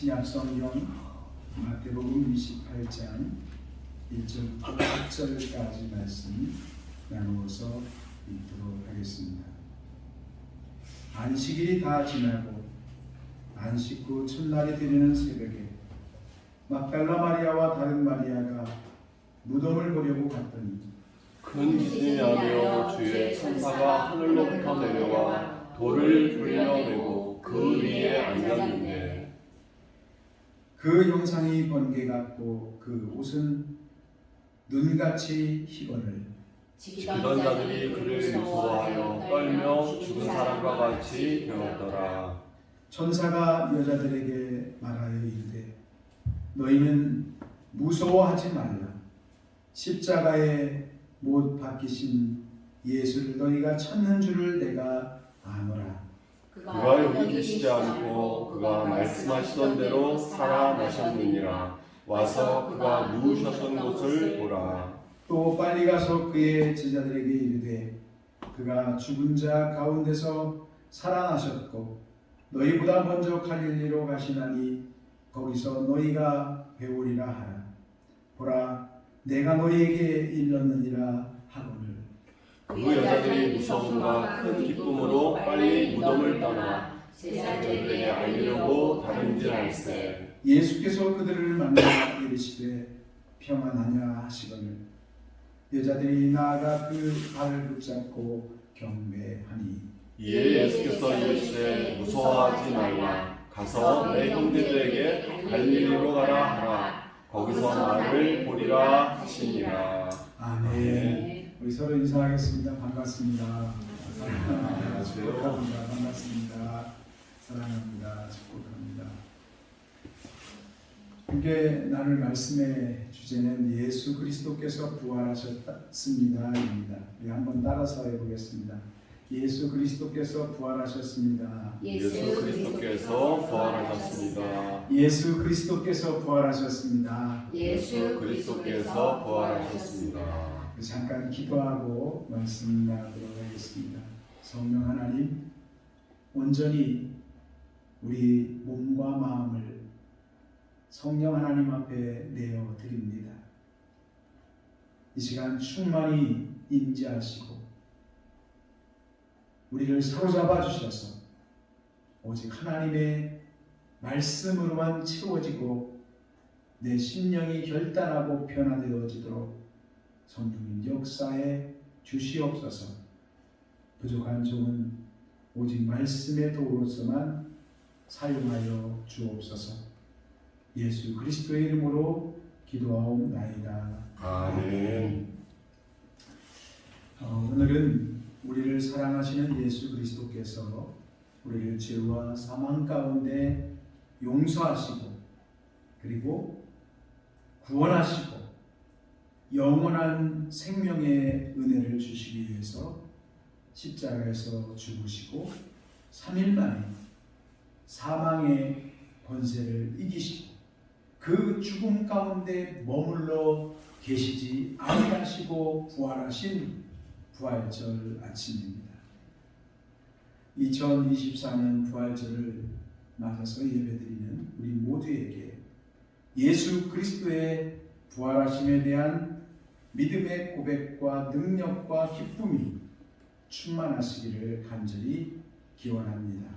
신약 성경 마태복음 28장 1절부터 8절까지 말씀 나누어서 읽도록 하겠습니다. 안식일이 다 지나고 안식 후 첫날이 되는 새벽에 막달라 마리아와 다른 마리아가 무덤을 보려고 갔더니 큰 기진이 나며 주의 천사가 하늘로부터 내려와 돌을 굴려내고 그 위에 앉았는데 그 형상이 번개 같고 그 옷은 눈같이 희거늘 지키던 자들이 그를 무서워하여 떨며 죽은 사람과 같이 되었더라. 천사가 여자들에게 말하여 이르되 너희는 무서워하지 말라. 십자가에 못 박히신 예수를 너희가 찾는 줄을 내가 아노라. 그가 여기 계시지 않고 그가 말씀하시던 대로 살아나셨느니라. 와서 그가 누우셨던 곳을 보라. 또 빨리 가서 그의 제자들에게 이르되 그가 죽은 자 가운데서 살아나셨고 너희보다 먼저 갈릴리로 가시나니 거기서 너희가 배우리라 하라. 보라 내가 너희에게 일렀느니라 하거늘. 그 여자들이 무서움과 큰 기쁨으로 빨리 무덤을 떠나 제자들에게 알리려고 다른질할세. 예수께서 그들을 만나 이르시되 평안하냐 하시거늘. 여자들이 나아가 그 발을 붙잡고 경배하니 이에 예수께서 이르시되 무서워하지 말라. 가서 내 형제들에게 갈릴리로 가라 하라. 거기서 나를 보리라 하시니라. 아멘. 우리 서로 인사하겠습니다. 반갑습니다. 안녕하세요. 축복합니다. 반갑습니다. 사랑합니다. 축복합니다. 함께 나눌 말씀의 주제는 예수 그리스도께서 부활하셨습니다입니다. 우리 한번 따라서 해보겠습니다. 예수 그리스도께서 부활하셨습니다. 예수 그리스도께서 부활하셨습니다. 예수 그리스도께서 부활하셨습니다. 예수 그리스도께서 부활하셨습니다. 잠깐 기도하고 말씀 나누도록 하겠습니다. 성령 하나님, 온전히 우리 몸과 마음을 성령 하나님 앞에 내어 드립니다. 이 시간 충만히 임재하시고 우리를 사로잡아 주셔서 오직 하나님의 말씀으로만 채워지고 내 심령이 결단하고 변화되어지도록 성령님 역사에 주시옵소서. 부족한 종은 오직 말씀의 도구로서만 사용하여 주옵소서. 예수 그리스도의 이름으로 기도하옵나이다. 아멘. 오늘은 우리를 사랑하시는 예수 그리스도께서 우리를 죄와 사망 가운데 용서하시고 그리고 구원하시고 영원한 생명의 은혜를 주시기 위해서 십자가에서 죽으시고 3일 만에 사망의 권세를 이기시고 그 죽음 가운데 머물러 계시지 아니하시고 부활하신 부활절 아침입니다. 2024년 부활절을 맞아서 예배드리는 우리 모두에게 예수 그리스도의 부활하심에 대한 믿음의 고백과 능력과 기쁨이 충만하시기를 간절히 기원합니다.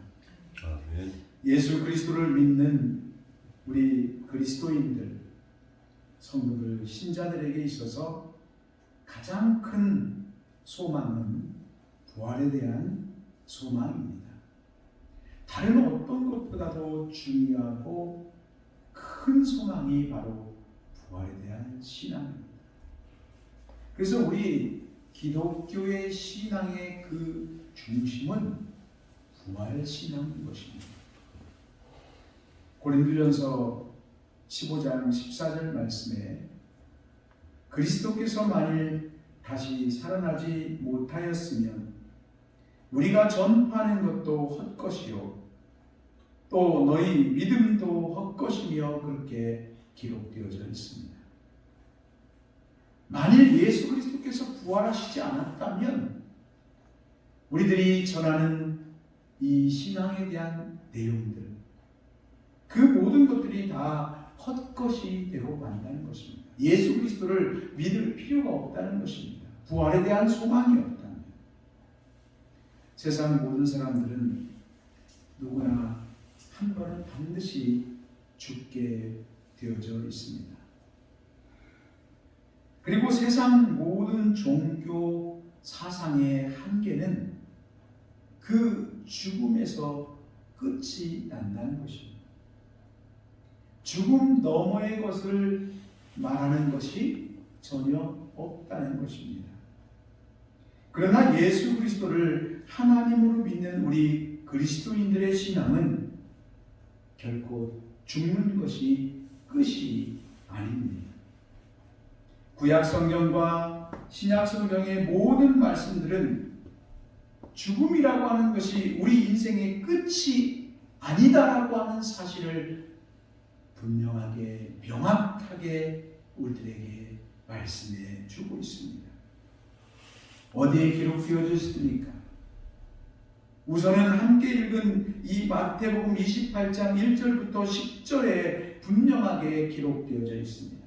아멘. 예수 그리스도를 믿는 우리 그리스도인들, 성도들, 신자들에게 있어서 가장 큰 소망은 부활에 대한 소망입니다. 다른 어떤 것보다도 중요하고 큰 소망이 바로 부활에 대한 신앙입니다. 그래서 우리 기독교의 신앙의 그 중심은 부활 신앙인 것입니다. 고린도전서 15장 14절 말씀에 그리스도께서 만일 다시 살아나지 못하였으면 우리가 전파하는 것도 헛것이요 또 너희 믿음도 헛것이며 그렇게 기록되어져 있습니다. 만일 예수 그리스도께서 부활하시지 않았다면 우리들이 전하는 이 신앙에 대한 내용들 그 모든 모든 것들이 다 헛것이 되고 만다는 것입니다. 예수 그리스도를 믿을 필요가 없다는 것입니다. 부활에 대한 소망이 없다는. 세상 모든 사람들은 누구나 한 번은 반드시 죽게 되어져 있습니다. 그리고 세상 모든 종교 사상의 한계는 그 죽음에서 끝이 난다는 것입니다. 죽음 너머의 것을 말하는 것이 전혀 없다는 것입니다. 그러나 예수 그리스도를 하나님으로 믿는 우리 그리스도인들의 신앙은 결코 죽는 것이 끝이 아닙니다. 구약 성경과 신약 성경의 모든 말씀들은 죽음이라고 하는 것이 우리 인생의 끝이 아니다라고 하는 사실을 분명하게 명확하게 우리들에게 말씀해 주고 있습니다. 어디에 기록되어져 있습니까? 우선은 함께 읽은 이 마태복음 28장 1절부터 10절에 분명하게 기록되어져 있습니다.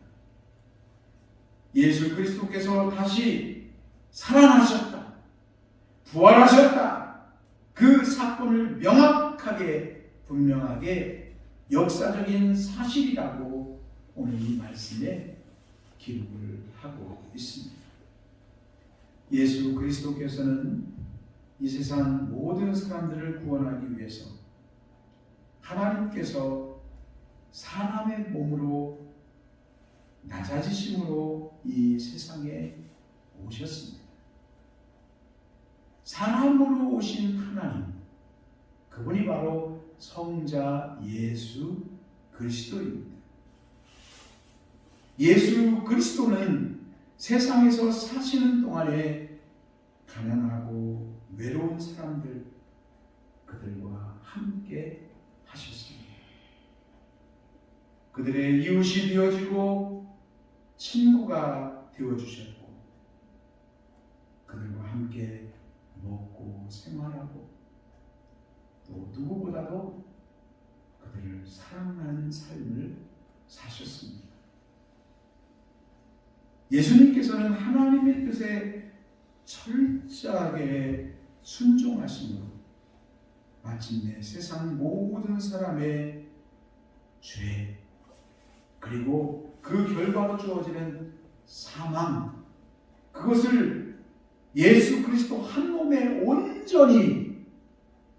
예수 그리스도께서 다시 살아나셨다, 부활하셨다. 그 사건을 명확하게 분명하게 역사적인 사실이라고 오늘 이 말씀에 기록을 하고 있습니다. 예수 그리스도께서는 이 세상 모든 사람들을 구원하기 위해서 하나님께서 사람의 몸으로 낮아지심으로 이 세상에 오셨습니다. 사람으로 오신 하나님, 그분이 바로 성자 예수 그리스도입니다. 예수 그리스도는 세상에서 사시는 동안에 가난하고 외로운 사람들, 그들과 함께 하셨습니다. 그들의 이웃이 되어지고 친구가 되어주셨고 그들과 함께 먹고 생활하고 또 누구보다도 그들을 사랑하는 삶을 사셨습니다. 예수님께서는 하나님의 뜻에 철저하게 순종하심으로 마침내 세상 모든 사람의 죄 그리고 그 결과로 주어지는 사망, 그것을 예수 그리스도 한 몸에 온전히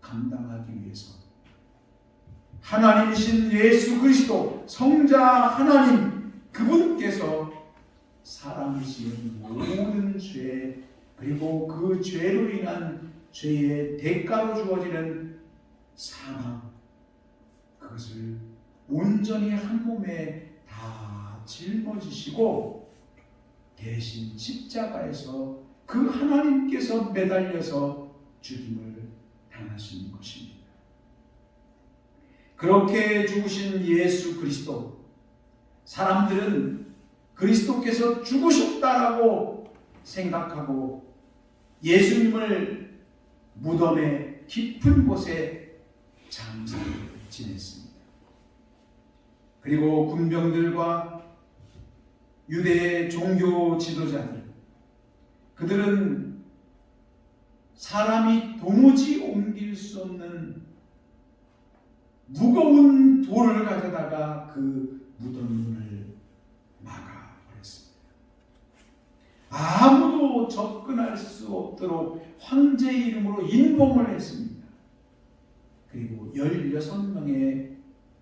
감당하기 위해서 하나님이신 예수 그리스도 성자 하나님 그분께서 사람이 지은 모든 죄 그리고 그 죄로 인한 죄의 대가로 주어지는 사망, 그것을 온전히 한 몸에 다 짊어지시고 대신 십자가에서 그 하나님께서 매달려서 죽임을 당하신 것입니다. 그렇게 죽으신 예수 그리스도, 사람들은 그리스도께서 죽으셨다라고 생각하고 예수님을 무덤의 깊은 곳에 장사를 지냈습니다. 그리고 군병들과 유대의 종교 지도자들, 그들은 사람이 도무지 옮길 수 없는 무거운 돌을 가져다가 그 무덤문을 막아버렸습니다. 아무도 접근할 수 없도록 황제의 이름으로 인봉을 했습니다. 그리고 16명의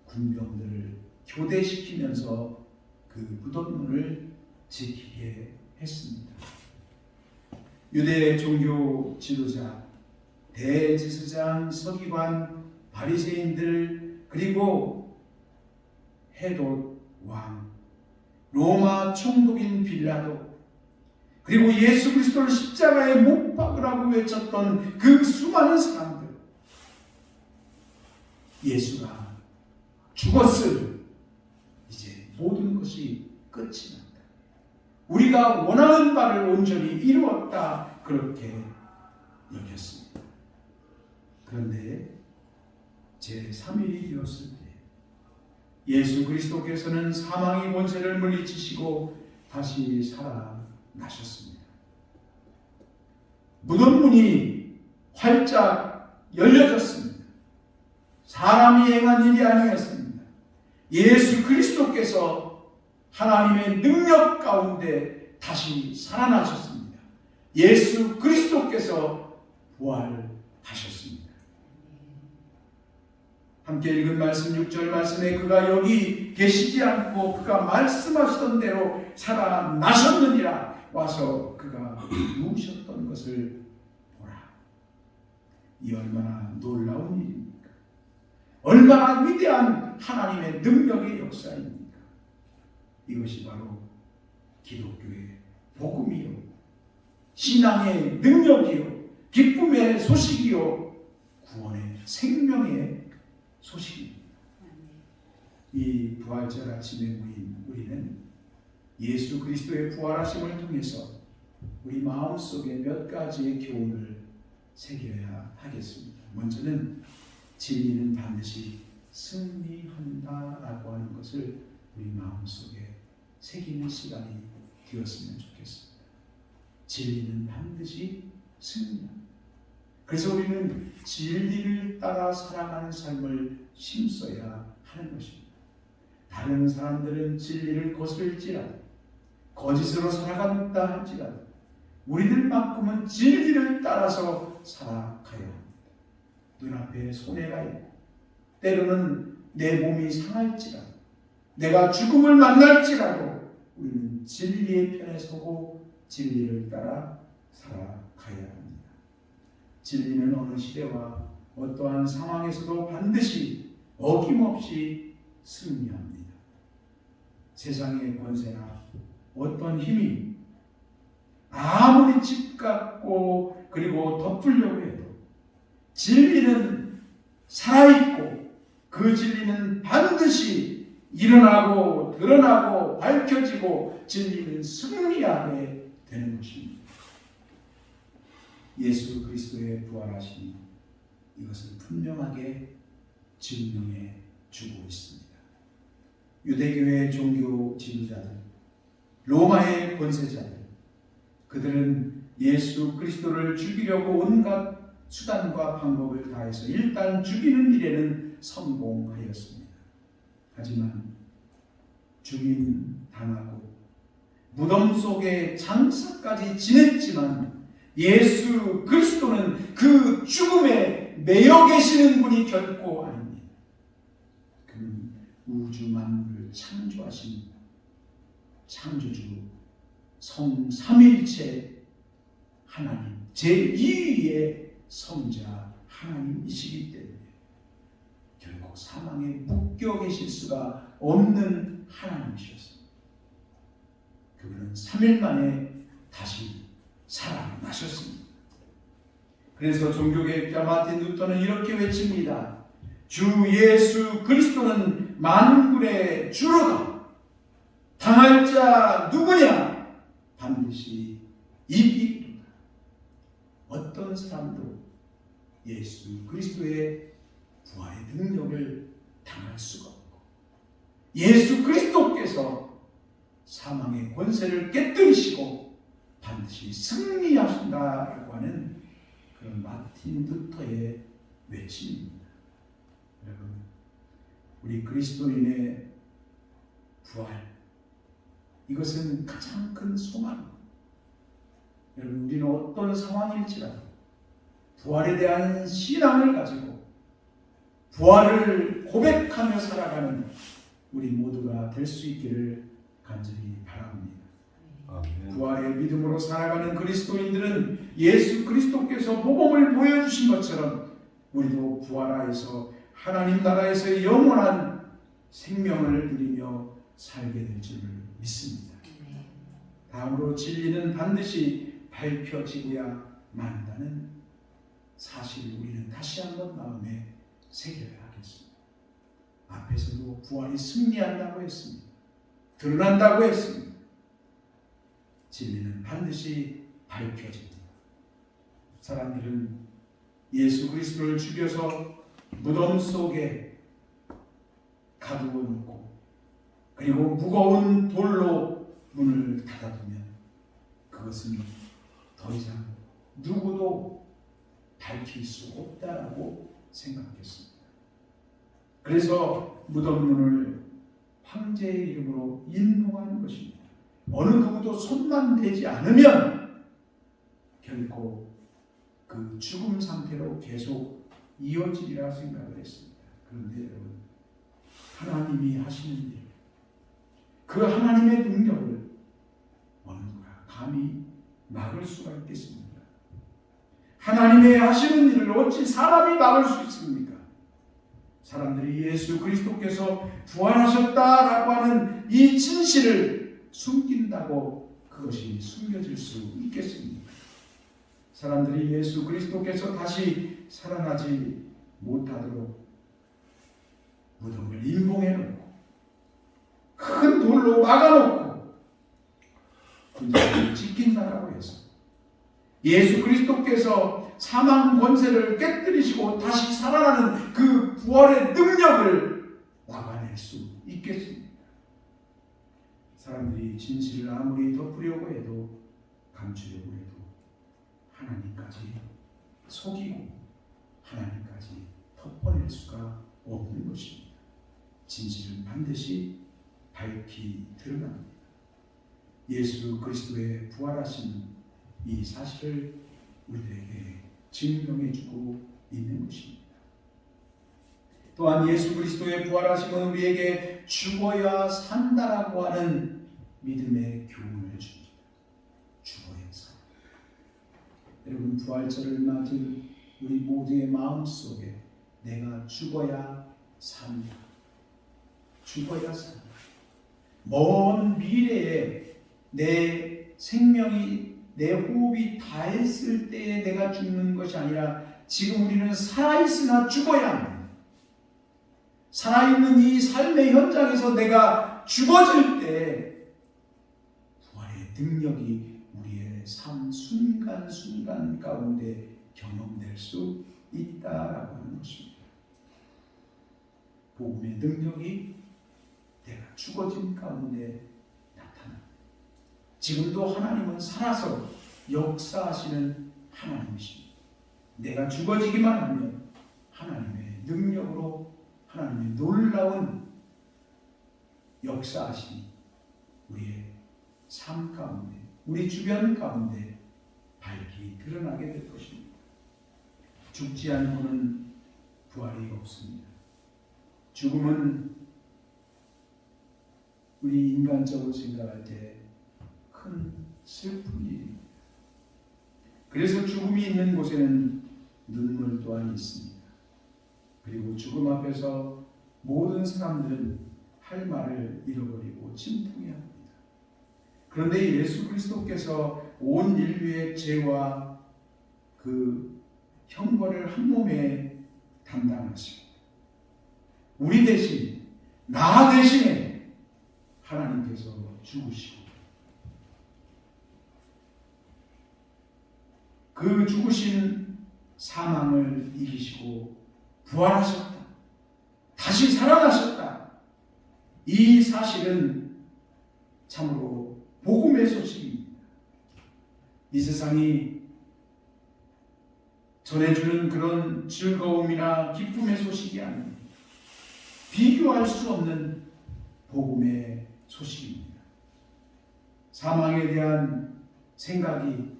군병들을 교대시키면서 그 무덤문을 지키게 했습니다. 유대 종교 지도자, 대제사장, 서기관, 바리새인들, 그리고 헤롯 왕, 로마 총독인 빌라도, 그리고 예수 그리스도를 십자가에 못 박으라고 외쳤던 그 수많은 사람들, 예수가 죽었을 이제 모든 것이 끝이 났다. 우리가 원하는 바를 온전히 이루었다. 그렇게 여겼습니다. 그런데 제3일이 되었을 때 예수 그리스도께서는 사망의 권세를 물리치시고 다시 살아나셨습니다. 무덤 문이 활짝 열려졌습니다. 사람이 행한 일이 아니었습니다. 예수 그리스도께서 하나님의 능력 가운데 다시 살아나셨습니다. 예수 그리스도께서 부활하셨습니다. 함께 읽은 말씀 6절 말씀에 그가 여기 계시지 않고 그가 말씀하시던 대로 살아나셨느니라. 와서 그가 누우셨던 것을 보라. 이 얼마나 놀라운 일입니까? 얼마나 위대한 하나님의 능력의 역사입니까? 이것이 바로 기독교의 복음이요, 신앙의 능력이요, 기쁨의 소식이요, 구원의 생명의 소식입니다. 이 부활절 아침에 모인 우리는 예수 그리스도의 부활하심을 통해서 우리 마음속에 몇 가지의 교훈을 새겨야 하겠습니다. 먼저는 진리는 반드시 승리한다라고 하는 것을 우리 마음속에 새기는 시간이 되었으면 좋겠습니다. 진리는 반드시 승리합니다. 그래서 우리는 진리를 따라 살아가는 삶을 심어야 하는 것입니다. 다른 사람들은 진리를 거스를지라도 거짓으로 살아간다 할지라도 우리들만큼은 진리를 따라서 살아가야 합니다. 눈앞에 손해가 있고 때로는 내 몸이 상할지라도 내가 죽음을 만날지라도 우리는 진리의 편에 서고 진리를 따라 살아가야 합니다. 진리는 어느 시대와 어떠한 상황에서도 반드시 어김없이 승리합니다. 세상의 권세나 어떤 힘이 아무리 짓깎고 그리고 덮으려고 해도 진리는 살아있고 그 진리는 반드시 일어나고 드러나고 밝혀지고 진리는 승리하게 되는 것입니다. 예수 그리스도의 부활하심이 이것을 분명하게 증명해 주고 있습니다. 유대교의 종교 지도자들, 로마의 권세자들, 그들은 예수 그리스도를 죽이려고 온갖 수단과 방법을 다해서 일단 죽이는 일에는 성공하였습니다. 하지만 죽임당하고 무덤 속에 장사까지 지냈지만 예수 그리스도는 그 죽음에 매여 계시는 분이 결코 아닙니다. 그는 우주 만물을 창조하신 창조주 성삼일체 하나님 제2위의 성자 하나님이시기 때문에 결국 사망에 묶여 계실 수가 없는 하나님이셨습니다. 그분은 3일 만에 다시 살아나셨습니다. 그래서 종교개혁자 마틴 루터는 이렇게 외칩니다. 주 예수 그리스도는 만군의 주로다. 당할 자 누구냐? 반드시 이기리로다. 어떤 사람도 예수 그리스도의 부활의 능력을 당할 수가 없고 예수 그리스도께서 사망의 권세를 깨뜨리시고 반드시 승리하신다라고 하는 그런 마틴 루터의 외침입니다. 여러분, 우리 그리스도인의 부활, 이것은 가장 큰 소망입니다. 여러분, 우리는 어떤 상황일지라도 부활에 대한 신앙을 가지고 부활을 고백하며 살아가는 우리 모두가 될 수 있기를 간절히 바랍니다. 아멘. 부활의 믿음으로 살아가는 그리스도인들은 예수 그리스도께서 복음을 보여주신 것처럼 우리도 부활하여서 하나님 나라에서 영원한 생명을 누리며 살게 될 줄 믿습니다. 다음으로 진리는 반드시 밝혀지고야 만다는 사실을 우리는 다시 한번 마음에 새겨야 하겠습니다. 앞에서도 부활이 승리한다고 했습니다. 드러난다고 했습니다. 진리는 반드시 밝혀집니다. 사람들은 예수 그리스도를 죽여서 무덤 속에 가두어 놓고 그리고 무거운 돌로 문을 닫아두면 그것은 더 이상 누구도 밝힐 수 없다라고 생각했습니다. 그래서 무덤문을 황제의 이름으로 인봉하는 것입니다. 어느 누구도 손만 대지 않으면 결코 그 죽음 상태로 계속 이어지리라 생각을 했습니다. 그런데 여러분, 하나님이 하시는 일, 그 하나님의 능력을 어느 누가 감히 막을 수가 있겠습니까? 하나님의 하시는 일을 어찌 사람이 막을 수 있습니까? 사람들이 예수 그리스도께서 부활하셨다라고 하는 이 진실을 숨긴다고 그것이 숨겨질 수 있겠습니까? 사람들이 예수 그리스도께서 다시 살아나지 못하도록 무덤을 인봉해놓고 큰 돌로 막아놓고 군사를 지킨다라고 해서 예수 그리스도께서 사망 권세를 깨뜨리시고 다시 살아나는 그 부활의 능력을 막아낼 수 있겠습니까? 사람들이 진실을 아무리 덮으려고 해도 감추려고 해도 하나님까지 속이고 하나님까지 덮어낼 수가 없는 것입니다. 진실은 반드시 밝히 드러납니다. 예수 그리스도의 부활하신 이 사실을 우리들에게 증명해주고 있는 것입니다. 또한 예수 그리스도의 부활하심은 우리에게 죽어야 산다라고 하는 믿음의 교훈을 줍니다. 죽어야 산다. 여러분, 부활절을 맞은 우리 모두의 마음속에 내가 죽어야 산다. 죽어야 산다. 먼 미래에 내 생명이 내 호흡이 다했을 때에 내가 죽는 것이 아니라 지금 우리는 살아있으나 죽어야 합니다. 살아있는 이 삶의 현장에서 내가 죽어질 때 부활의 능력이 우리의 삶 순간순간 가운데 경험될 수 있다라고 하는 것입니다. 복음의 능력이 내가 죽어진 가운데 나타납니다. 지금도 하나님은 살아서 역사하시는 하나님이십니다. 내가 죽어지기만 하면 하나님의 능력으로 하나님의 놀라운 역사하심이 우리의 삶 가운데, 우리 주변 가운데 밝히 드러나게 될 것입니다. 죽지 않고는 부활이 없습니다. 죽음은 우리 인간적으로 생각할 때 큰 슬픈 일입니다. 그래서 죽음이 있는 곳에는 눈물 또한 있습니다. 그리고 죽음 앞에서 모든 사람들은 할 말을 잃어버리고 침통해야 합니다. 그런데 예수 그리스도께서 온 인류의 죄와 그 형벌을 한 몸에 담당하시고 우리 대신, 나 대신에 하나님께서 죽으시고 그 죽으신 사망을 이기시고 부활하셨다. 다시 살아나셨다. 이 사실은 참으로 복음의 소식입니다. 이 세상이 전해주는 그런 즐거움이나 기쁨의 소식이 아닙니다. 비교할 수 없는 복음의 소식입니다. 사망에 대한 생각이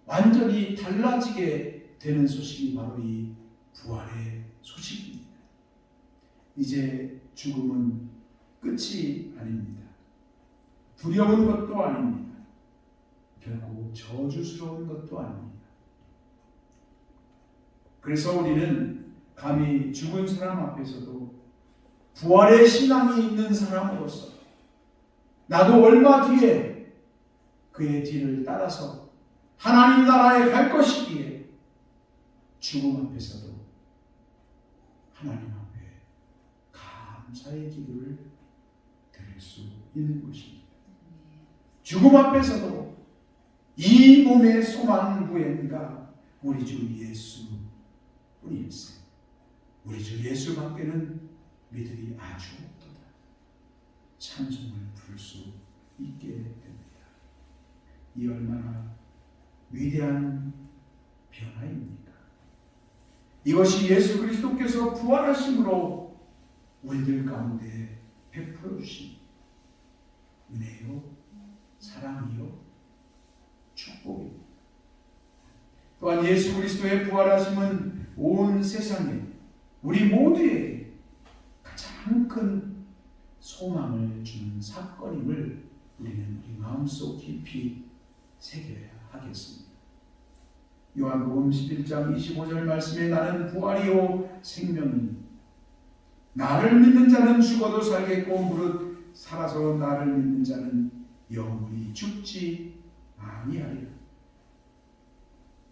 완전히 달라지게 되는 소식이 바로 이 부활의 소식입니다. 이제 죽음은 끝이 아닙니다. 두려운 것도 아닙니다. 결코 저주스러운 것도 아닙니다. 그래서 우리는 감히 죽은 사람 앞에서도 부활의 신앙이 있는 사람으로서 나도 얼마 뒤에 그의 뒤를 따라서 하나님 나라에 갈 것이기에 죽음 앞에서도 하나님 앞에 감사의 기도를 드릴 수 있는 것입니다. 죽음 앞에서도 이 몸의 소망 무엔가 우리 주 예수 뿐일세. 우리 주 예수밖에는 우리들이 아주 없도다 찬송을 부를 수 있게 됩니다. 이 얼마나 위대한 변화입니까? 이것이 예수 그리스도께서 부활하심으로 우리들 가운데 베풀어 주신 은혜요, 사랑이요, 축복입니다. 또한 예수 그리스도의 부활하심은 온 세상에 우리 모두에게 가장 큰 소망을 주는 사건임을 우리는 우리 마음속 깊이 새겨야 하겠습니다. 요한복음 11장 25절 말씀에 나는 부활이요 생명이니 나를 믿는 자는 죽어도 살겠고 무릇 살아서 나를 믿는 자는 영원히 죽지 아니하리라.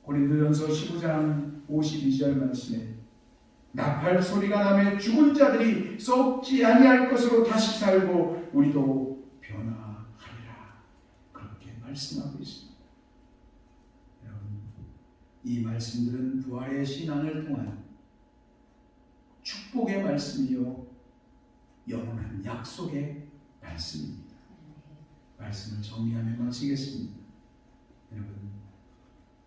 고린도전서 15장 52절 말씀에 나팔 소리가 나매 죽은 자들이 썩지 아니할 것으로 다시 살고 우리도 변화하리라. 그렇게 말씀하고 있습니다. 여러분, 이 말씀들은 부활의 신앙을 통한 축복의 말씀이요 영원한 약속의 말씀입니다. 말씀을 정리하며 마치겠습니다. 여러분,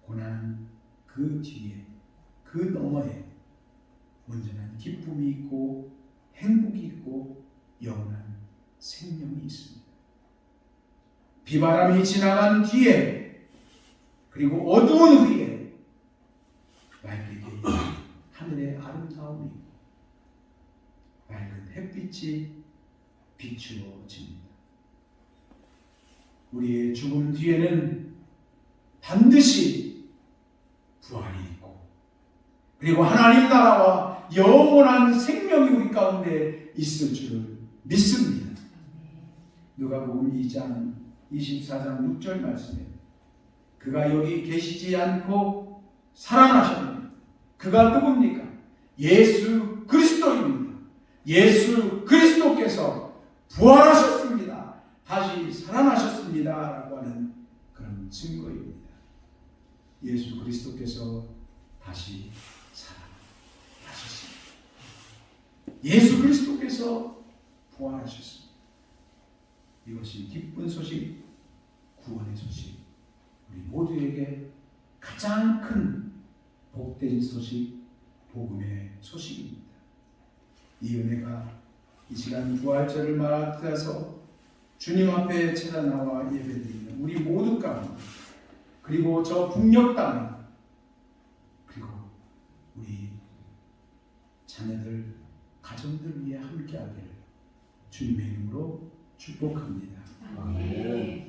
고난 그 뒤에, 그 너머에 온전한 기쁨이 있고 행복이 있고 영원한 생명이 있습니다. 비바람이 지나간 뒤에 그리고 어두운 후에 맑게 하늘의 아름다움이 있고 맑은 햇빛이 비추어집니다. 우리의 죽음 뒤에는 반드시 부활이 있고 그리고 하나님 나라와 영원한 생명이 우리 가운데 있을 줄을 믿습니다. 누가복음 2장 24장 6절 말씀에 그가 여기 계시지 않고 살아나셨습니다. 그가 누굽니까? 예수 그리스도입니다. 예수 그리스도께서 부활하셨습니다. 다시 살아나셨습니다. 라고 하는 그런 증거입니다. 예수 그리스도께서 다시 살아나셨습니다. 예수 그리스도께서 부활하셨습니다. 이것이 기쁜 소식, 구원의 소식, 우리 모두에게 가장 큰 복된 소식, 복음의 소식입니다. 이 은혜가 이 시간 부활절을 맞아서 주님 앞에 찾아나와 예배드리는 우리 모두 가운데 그리고 저 북녘 땅에 그리고 우리 자녀들, 가정들 위해 함께하기를 주님의 이름으로 축복합니다. 아멘.